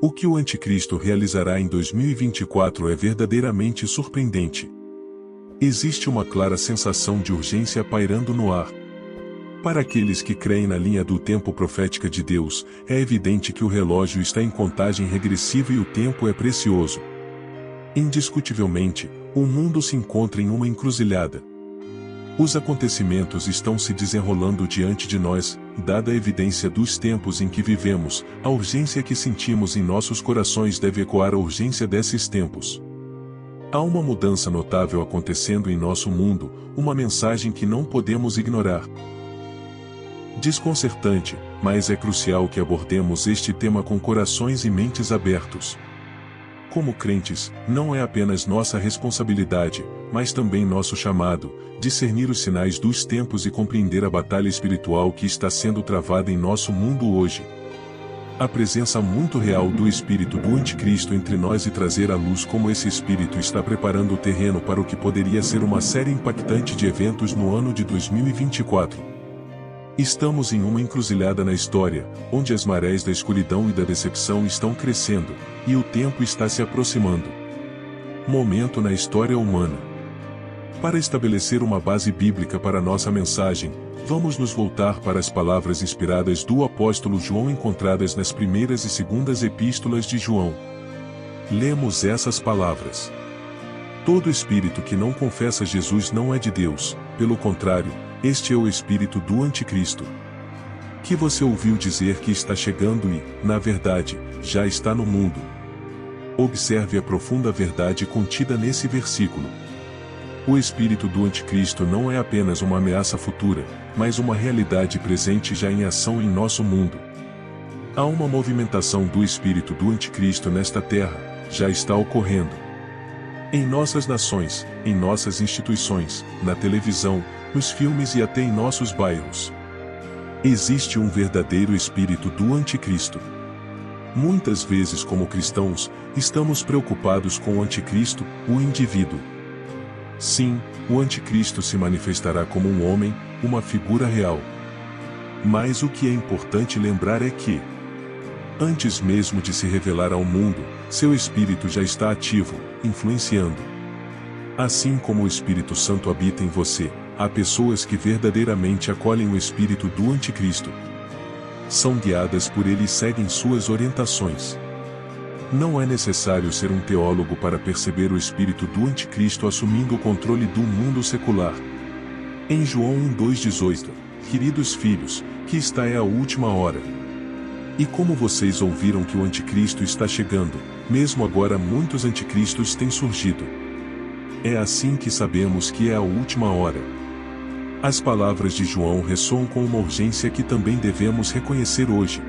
O que o Anticristo realizará em 2024 é verdadeiramente surpreendente. Existe uma clara sensação de urgência pairando no ar. Para aqueles que creem na linha do tempo profética de Deus, é evidente que o relógio está em contagem regressiva e o tempo é precioso. Indiscutivelmente, o mundo se encontra em uma encruzilhada. Os acontecimentos estão se desenrolando diante de nós, dada a evidência dos tempos em que vivemos, a urgência que sentimos em nossos corações deve ecoar a urgência desses tempos. Há uma mudança notável acontecendo em nosso mundo, uma mensagem que não podemos ignorar. Desconcertante, mas é crucial que abordemos este tema com corações e mentes abertos. Como crentes, não é apenas nossa responsabilidade, mas também nosso chamado, discernir os sinais dos tempos e compreender a batalha espiritual que está sendo travada em nosso mundo hoje. A presença muito real do espírito do Anticristo entre nós e trazer à luz como esse espírito está preparando o terreno para o que poderia ser uma série impactante de eventos no ano de 2024. Estamos em uma encruzilhada na história, onde as marés da escuridão e da decepção estão crescendo, e o tempo está se aproximando. Momento na história humana. Para estabelecer uma base bíblica para nossa mensagem, vamos nos voltar para as palavras inspiradas do apóstolo João encontradas nas primeiras e segundas epístolas de João. Lemos essas palavras. Todo espírito que não confessa Jesus não é de Deus, pelo contrário, este é o espírito do Anticristo, que você ouviu dizer que está chegando e, na verdade, já está no mundo. Observe a profunda verdade contida nesse versículo. O espírito do Anticristo não é apenas uma ameaça futura, mas uma realidade presente já em ação em nosso mundo. Há uma movimentação do espírito do Anticristo nesta terra, já está ocorrendo. Em nossas nações, em nossas instituições, na televisão, nos filmes e até em nossos bairros. Existe um verdadeiro espírito do Anticristo. Muitas vezes, como cristãos, estamos preocupados com o Anticristo, o indivíduo. Sim, o Anticristo se manifestará como um homem, uma figura real. Mas o que é importante lembrar é que, antes mesmo de se revelar ao mundo, seu espírito já está ativo, influenciando. Assim como o Espírito Santo habita em você, há pessoas que verdadeiramente acolhem o espírito do Anticristo. São guiadas por ele e seguem suas orientações. Não é necessário ser um teólogo para perceber o espírito do Anticristo assumindo o controle do mundo secular. Em João 1:2:18, queridos filhos, que esta é a última hora. E como vocês ouviram que o Anticristo está chegando, mesmo agora muitos anticristos têm surgido. É assim que sabemos que é a última hora. As palavras de João ressoam com uma urgência que também devemos reconhecer hoje.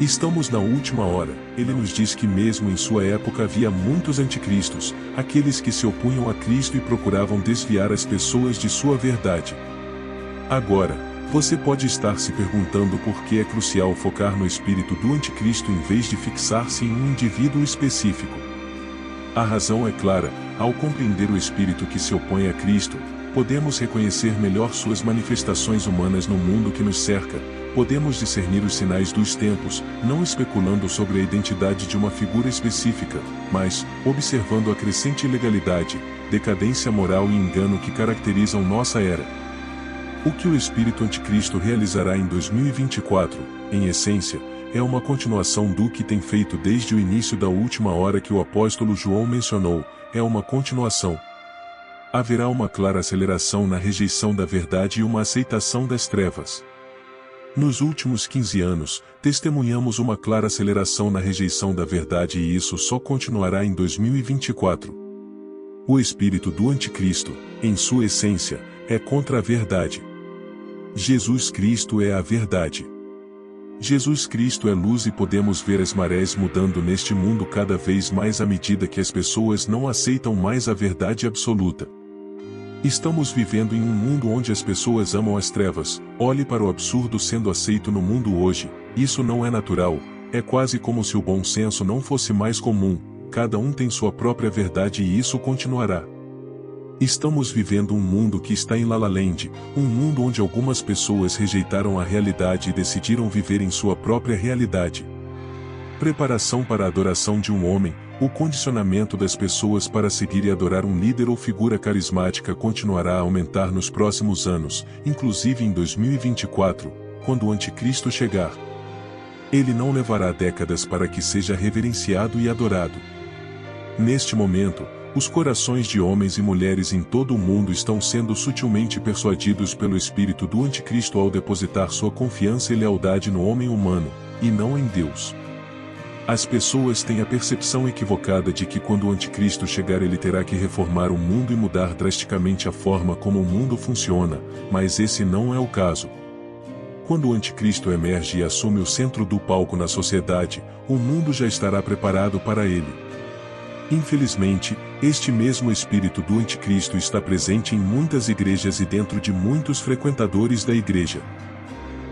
Estamos na última hora, ele nos diz que mesmo em sua época havia muitos anticristos, aqueles que se opunham a Cristo e procuravam desviar as pessoas de sua verdade. Agora, você pode estar se perguntando por que é crucial focar no espírito do Anticristo em vez de fixar-se em um indivíduo específico. A razão é clara: ao compreender o espírito que se opõe a Cristo, podemos reconhecer melhor suas manifestações humanas no mundo que nos cerca, podemos discernir os sinais dos tempos, não especulando sobre a identidade de uma figura específica, mas observando a crescente ilegalidade, decadência moral e engano que caracterizam nossa era. O que o espírito anticristo realizará em 2024, em essência, é uma continuação do que tem feito desde o início da última hora que o apóstolo João mencionou, é uma continuação. Haverá uma clara aceleração na rejeição da verdade e uma aceitação das trevas. Nos últimos 15 anos, testemunhamos uma clara aceleração na rejeição da verdade e isso só continuará em 2024. O espírito do anticristo, em sua essência, é contra a verdade. Jesus Cristo é a verdade. Jesus Cristo é luz e podemos ver as marés mudando neste mundo cada vez mais à medida que as pessoas não aceitam mais a verdade absoluta. Estamos vivendo em um mundo onde as pessoas amam as trevas. Olhe para o absurdo sendo aceito no mundo hoje. Isso não é natural, é quase como se o bom senso não fosse mais comum. Cada um tem sua própria verdade e isso continuará. Estamos vivendo um mundo que está em La La Land, um mundo onde algumas pessoas rejeitaram a realidade e decidiram viver em sua própria realidade. Preparação para a adoração de um homem, o condicionamento das pessoas para seguir e adorar um líder ou figura carismática continuará a aumentar nos próximos anos, inclusive em 2024, quando o anticristo chegar. Ele não levará décadas para que seja reverenciado e adorado. Neste momento, os corações de homens e mulheres em todo o mundo estão sendo sutilmente persuadidos pelo espírito do anticristo ao depositar sua confiança e lealdade no homem humano, e não em Deus. As pessoas têm a percepção equivocada de que quando o anticristo chegar ele terá que reformar o mundo e mudar drasticamente a forma como o mundo funciona, mas esse não é o caso. Quando o anticristo emerge e assume o centro do palco na sociedade, o mundo já estará preparado para ele. Infelizmente, este mesmo espírito do anticristo está presente em muitas igrejas e dentro de muitos frequentadores da igreja.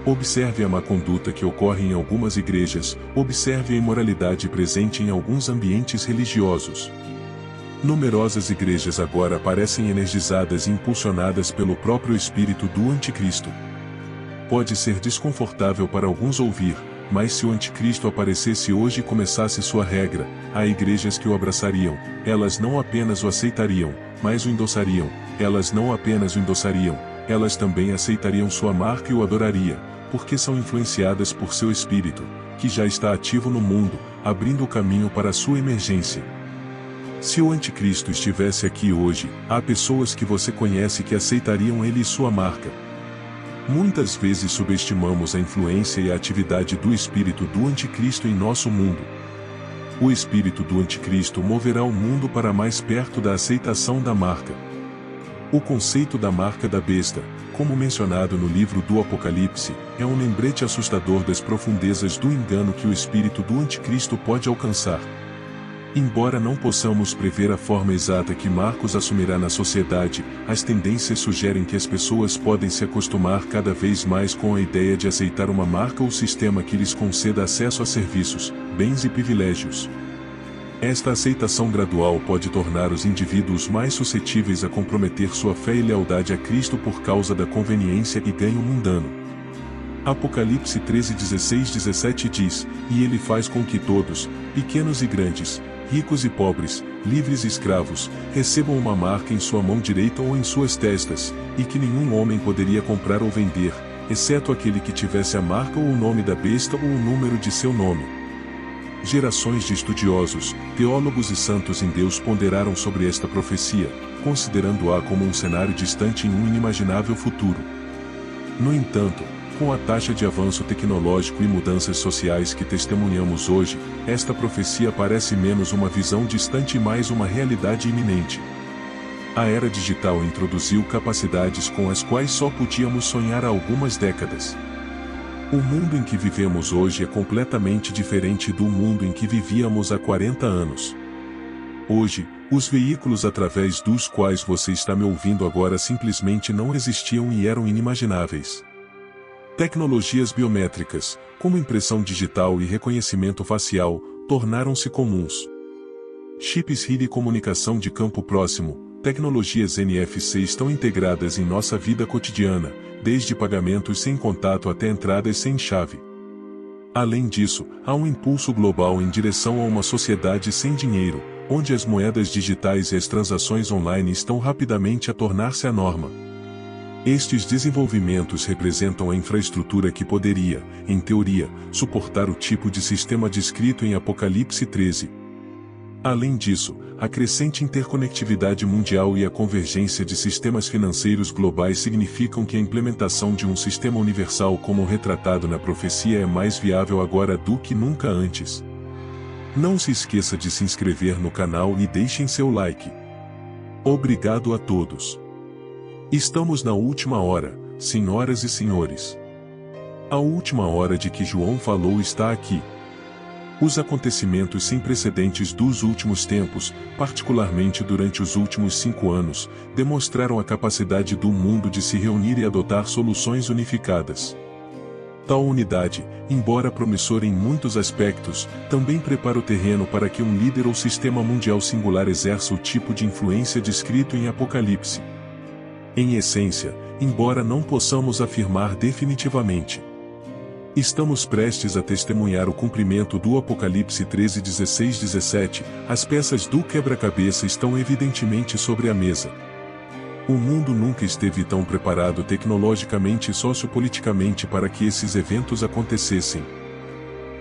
Observe a má conduta que ocorre em algumas igrejas, observe a imoralidade presente em alguns ambientes religiosos. Numerosas igrejas agora parecem energizadas e impulsionadas pelo próprio espírito do anticristo. Pode ser desconfortável para alguns ouvir, mas se o anticristo aparecesse hoje e começasse sua regra, há igrejas que o abraçariam, elas não apenas o aceitariam, mas o endossariam, elas não apenas o endossariam, elas também aceitariam sua marca e o adoraria, porque são influenciadas por seu espírito, que já está ativo no mundo, abrindo o caminho para a sua emergência. Se o anticristo estivesse aqui hoje, há pessoas que você conhece que aceitariam ele e sua marca. Muitas vezes subestimamos a influência e a atividade do espírito do anticristo em nosso mundo. O espírito do anticristo moverá o mundo para mais perto da aceitação da marca. O conceito da marca da besta, como mencionado no livro do Apocalipse, é um lembrete assustador das profundezas do engano que o espírito do anticristo pode alcançar. Embora não possamos prever a forma exata que Marcos assumirá na sociedade, as tendências sugerem que as pessoas podem se acostumar cada vez mais com a ideia de aceitar uma marca ou sistema que lhes conceda acesso a serviços, bens e privilégios. Esta aceitação gradual pode tornar os indivíduos mais suscetíveis a comprometer sua fé e lealdade a Cristo por causa da conveniência e ganho mundano. Apocalipse 13:16-17 diz: E ele faz com que todos, pequenos e grandes, ricos e pobres, livres e escravos, recebam uma marca em sua mão direita ou em suas testas, e que nenhum homem poderia comprar ou vender, exceto aquele que tivesse a marca ou o nome da besta ou o número de seu nome. Gerações de estudiosos, teólogos e santos em Deus ponderaram sobre esta profecia, considerando-a como um cenário distante em um inimaginável futuro. No entanto, com a taxa de avanço tecnológico e mudanças sociais que testemunhamos hoje, esta profecia parece menos uma visão distante e mais uma realidade iminente. A era digital introduziu capacidades com as quais só podíamos sonhar há algumas décadas. O mundo em que vivemos hoje é completamente diferente do mundo em que vivíamos há 40 anos. Hoje, os veículos através dos quais você está me ouvindo agora simplesmente não existiam e eram inimagináveis. Tecnologias biométricas, como impressão digital e reconhecimento facial, tornaram-se comuns. Chips RID e comunicação de campo próximo, tecnologias NFC estão integradas em nossa vida cotidiana, desde pagamentos sem contato até entradas sem chave. Além disso, há um impulso global em direção a uma sociedade sem dinheiro, onde as moedas digitais e as transações online estão rapidamente a tornar-se a norma. Estes desenvolvimentos representam a infraestrutura que poderia, em teoria, suportar o tipo de sistema descrito em Apocalipse 13. Além disso, a crescente interconectividade mundial e a convergência de sistemas financeiros globais significam que a implementação de um sistema universal como retratado na profecia é mais viável agora do que nunca antes. Não se esqueça de se inscrever no canal e deixem seu like. Obrigado a todos. Estamos na última hora, senhoras e senhores. A última hora de que João falou está aqui. Os acontecimentos sem precedentes dos últimos tempos, particularmente durante os últimos 5 anos, demonstraram a capacidade do mundo de se reunir e adotar soluções unificadas. Tal unidade, embora promissora em muitos aspectos, também prepara o terreno para que um líder ou sistema mundial singular exerça o tipo de influência descrito em Apocalipse. Em essência, embora não possamos afirmar definitivamente. Estamos prestes a testemunhar o cumprimento do Apocalipse 13:16-17, as peças do quebra-cabeça estão evidentemente sobre a mesa. O mundo nunca esteve tão preparado tecnologicamente e sociopoliticamente para que esses eventos acontecessem.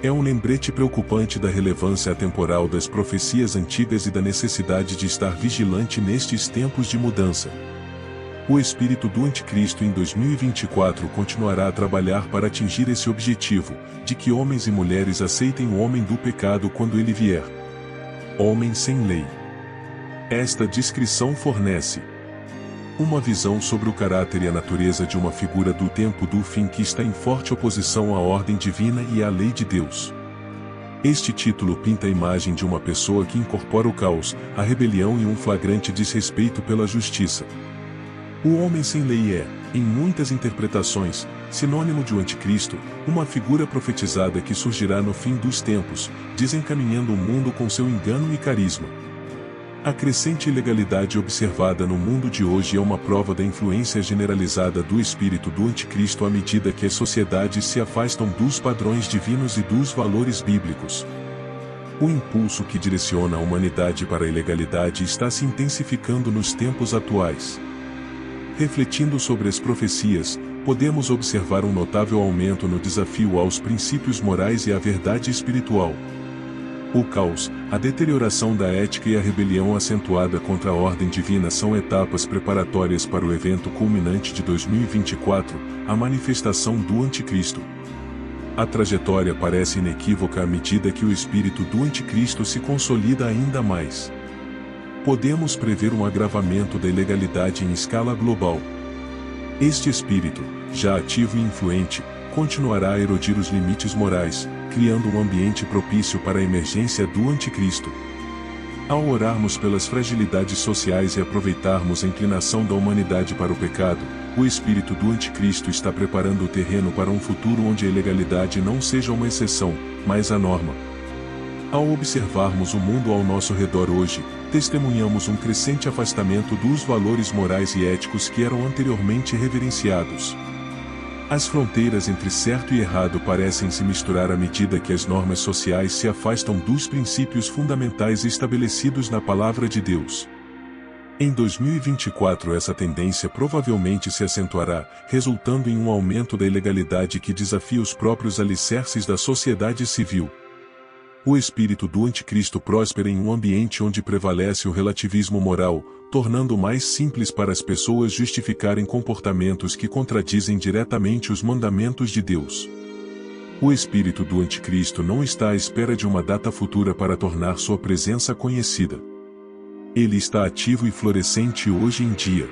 É um lembrete preocupante da relevância atemporal das profecias antigas e da necessidade de estar vigilante nestes tempos de mudança. O espírito do Anticristo em 2024 continuará a trabalhar para atingir esse objetivo, de que homens e mulheres aceitem o homem do pecado quando ele vier. Homem sem lei. Esta descrição fornece uma visão sobre o caráter e a natureza de uma figura do tempo do fim que está em forte oposição à ordem divina e à lei de Deus. Este título pinta a imagem de uma pessoa que incorpora o caos, a rebelião e um flagrante desrespeito pela justiça. O homem sem lei é, em muitas interpretações, sinônimo de um anticristo, uma figura profetizada que surgirá no fim dos tempos, desencaminhando o mundo com seu engano e carisma. A crescente ilegalidade observada no mundo de hoje é uma prova da influência generalizada do espírito do anticristo à medida que as sociedades se afastam dos padrões divinos e dos valores bíblicos. O impulso que direciona a humanidade para a ilegalidade está se intensificando nos tempos atuais. Refletindo sobre as profecias, podemos observar um notável aumento no desafio aos princípios morais e à verdade espiritual. O caos, a deterioração da ética e a rebelião acentuada contra a ordem divina são etapas preparatórias para o evento culminante de 2024, a manifestação do Anticristo. A trajetória parece inequívoca à medida que o espírito do Anticristo se consolida ainda mais. Podemos prever um agravamento da ilegalidade em escala global. Este espírito, já ativo e influente, continuará a erodir os limites morais, criando um ambiente propício para a emergência do Anticristo. Ao orarmos pelas fragilidades sociais e aproveitarmos a inclinação da humanidade para o pecado, o espírito do Anticristo está preparando o terreno para um futuro onde a ilegalidade não seja uma exceção, mas a norma. Ao observarmos o mundo ao nosso redor hoje, testemunhamos um crescente afastamento dos valores morais e éticos que eram anteriormente reverenciados. As fronteiras entre certo e errado parecem se misturar à medida que as normas sociais se afastam dos princípios fundamentais estabelecidos na Palavra de Deus. Em 2024 essa tendência provavelmente se acentuará, resultando em um aumento da ilegalidade que desafia os próprios alicerces da sociedade civil. O espírito do Anticristo próspera em um ambiente onde prevalece o relativismo moral, tornando mais simples para as pessoas justificarem comportamentos que contradizem diretamente os mandamentos de Deus. O espírito do Anticristo não está à espera de uma data futura para tornar sua presença conhecida. Ele está ativo e florescente hoje em dia.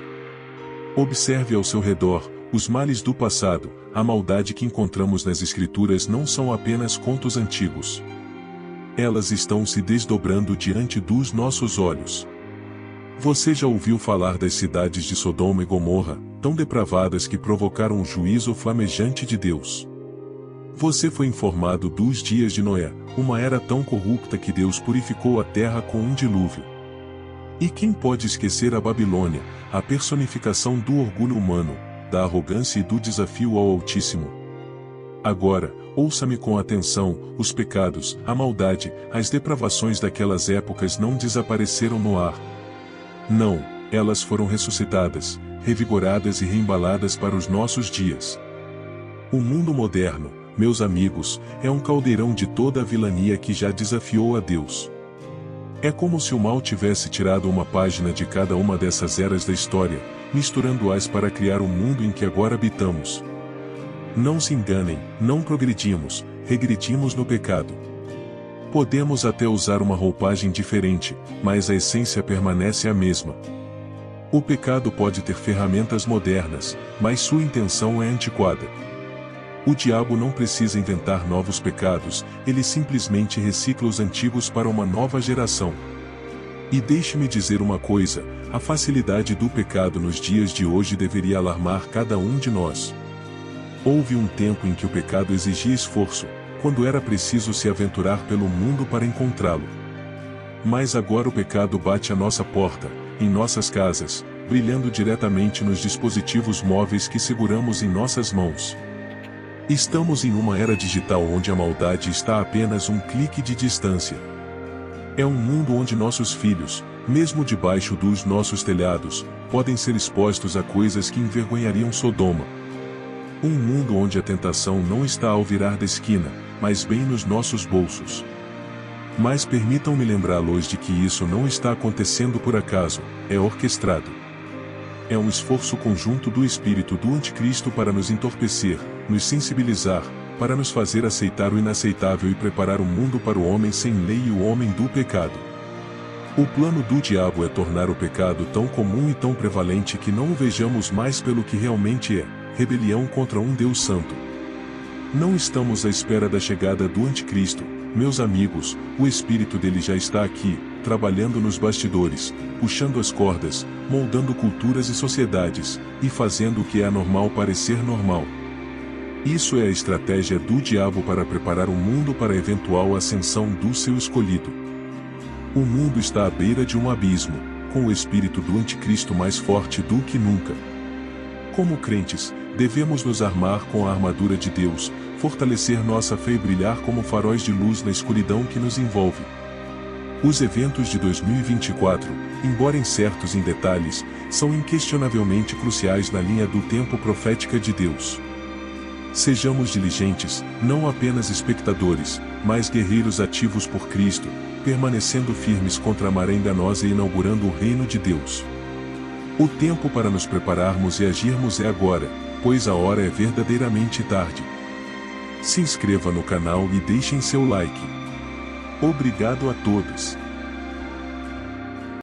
Observe ao seu redor, os males do passado, a maldade que encontramos nas Escrituras não são apenas contos antigos. Elas estão se desdobrando diante dos nossos olhos. Você já ouviu falar das cidades de Sodoma e Gomorra, tão depravadas que provocaram o juízo flamejante de Deus? Você foi informado dos dias de Noé, uma era tão corrupta que Deus purificou a terra com um dilúvio. E quem pode esquecer a Babilônia, a personificação do orgulho humano, da arrogância e do desafio ao Altíssimo? Agora, ouça-me com atenção, os pecados, a maldade, as depravações daquelas épocas não desapareceram no ar. Não, elas foram ressuscitadas, revigoradas e reembaladas para os nossos dias. O mundo moderno, meus amigos, é um caldeirão de toda a vilania que já desafiou a Deus. É como se o mal tivesse tirado uma página de cada uma dessas eras da história, misturando-as para criar o mundo em que agora habitamos. Não se enganem, não progredimos, regredimos no pecado. Podemos até usar uma roupagem diferente, mas a essência permanece a mesma. O pecado pode ter ferramentas modernas, mas sua intenção é antiquada. O diabo não precisa inventar novos pecados, ele simplesmente recicla os antigos para uma nova geração. E deixe-me dizer uma coisa, a facilidade do pecado nos dias de hoje deveria alarmar cada um de nós. Houve um tempo em que o pecado exigia esforço, quando era preciso se aventurar pelo mundo para encontrá-lo. Mas agora o pecado bate à nossa porta, em nossas casas, brilhando diretamente nos dispositivos móveis que seguramos em nossas mãos. Estamos em uma era digital onde a maldade está a apenas um clique de distância. É um mundo onde nossos filhos, mesmo debaixo dos nossos telhados, podem ser expostos a coisas que envergonhariam Sodoma. Um mundo onde a tentação não está ao virar da esquina, mas bem nos nossos bolsos. Mas permitam-me lembrá-los de que isso não está acontecendo por acaso, é orquestrado. É um esforço conjunto do espírito do anticristo para nos entorpecer, nos sensibilizar, para nos fazer aceitar o inaceitável e preparar o mundo para o homem sem lei e o homem do pecado. O plano do diabo é tornar o pecado tão comum e tão prevalente que não o vejamos mais pelo que realmente é, rebelião contra um Deus santo. Não estamos à espera da chegada do anticristo, meus amigos, o espírito dele já está aqui, trabalhando nos bastidores, puxando as cordas, moldando culturas e sociedades, e fazendo o que é anormal parecer normal. Isso é a estratégia do diabo para preparar o mundo para a eventual ascensão do seu escolhido. O mundo está à beira de um abismo, com o espírito do anticristo mais forte do que nunca. Como crentes, devemos nos armar com a armadura de Deus, fortalecer nossa fé e brilhar como faróis de luz na escuridão que nos envolve. Os eventos de 2024, embora incertos em detalhes, são inquestionavelmente cruciais na linha do tempo profética de Deus. Sejamos diligentes, não apenas espectadores, mas guerreiros ativos por Cristo, permanecendo firmes contra a maré enganosa e inaugurando o reino de Deus. O tempo para nos prepararmos e agirmos é agora, pois a hora é verdadeiramente tarde. Se inscreva no canal e deixem seu like. Obrigado a todos.